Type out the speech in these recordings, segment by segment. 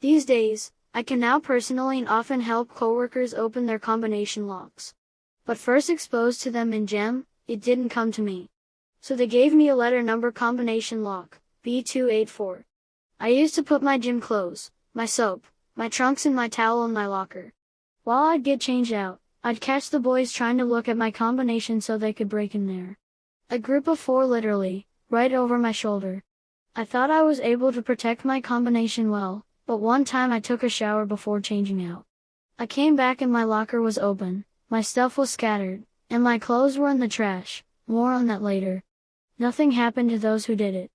These days, I can now personally and often help coworkers open their combination locks. But first exposed to them in gym, it didn't come to me. So they gave me a letter number combination lock, B284. I used to put my gym clothes, my soap, my trunks and my towel in my locker. While I'd get changed out, I'd catch the boys trying to look at my combination so they could break in there. A group of 4 literally, right over my shoulder. I thought I was able to protect my combination well, but one time I took a shower before changing out. I came back and my locker was open, my stuff was scattered, and my clothes were in the trash. More on that later. Nothing happened to those who did it.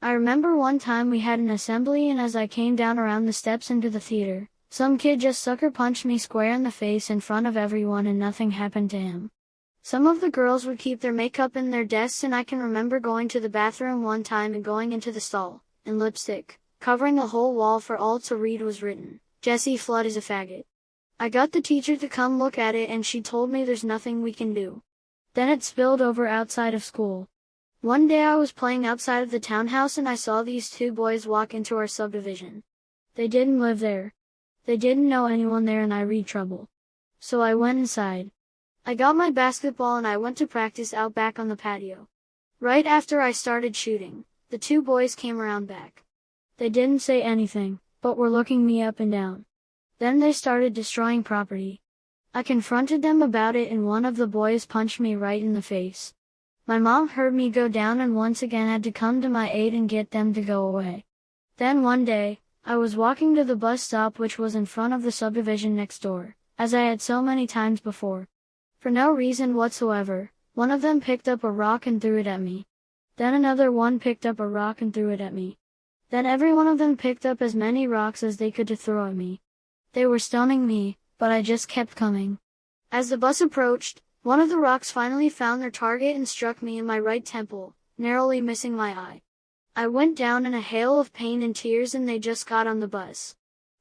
I remember one time we had an assembly and as I came down around the steps into the theater, some kid just sucker punched me square in the face in front of everyone and nothing happened to him. Some of the girls would keep their makeup in their desks and I can remember going to the bathroom one time and going into the stall, and lipstick, covering the whole wall for all to read was written, "Jesse Flood is a faggot." I got the teacher to come look at it and she told me there's nothing we can do. Then it spilled over outside of school. One day I was playing outside of the townhouse and I saw these 2 boys walk into our subdivision. They didn't live there. They didn't know anyone there and I read trouble. So I went inside. I got my basketball and I went to practice out back on the patio. Right after I started shooting, the 2 boys came around back. They didn't say anything, but were looking me up and down. Then they started destroying property. I confronted them about it and one of the boys punched me right in the face. My mom heard me go down and once again had to come to my aid and get them to go away. Then one day, I was walking to the bus stop which was in front of the subdivision next door, as I had so many times before. For no reason whatsoever, one of them picked up a rock and threw it at me. Then another one picked up a rock and threw it at me. Then every one of them picked up as many rocks as they could to throw at me. They were stoning me, but I just kept coming. As the bus approached, one of the rocks finally found their target and struck me in my right temple, narrowly missing my eye. I went down in a hail of pain and tears and they just got on the bus.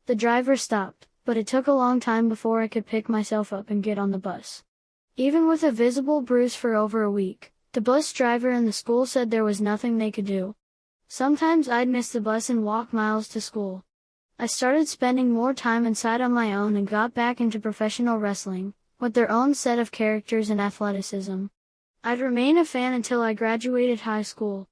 The driver stopped, but it took a long time before I could pick myself up and get on the bus. Even with a visible bruise for over a week, the bus driver and the school said there was nothing they could do. Sometimes I'd miss the bus and walk miles to school. I started spending more time inside on my own and got back into professional wrestling, with their own set of characters and athleticism. I'd remain a fan until I graduated high school.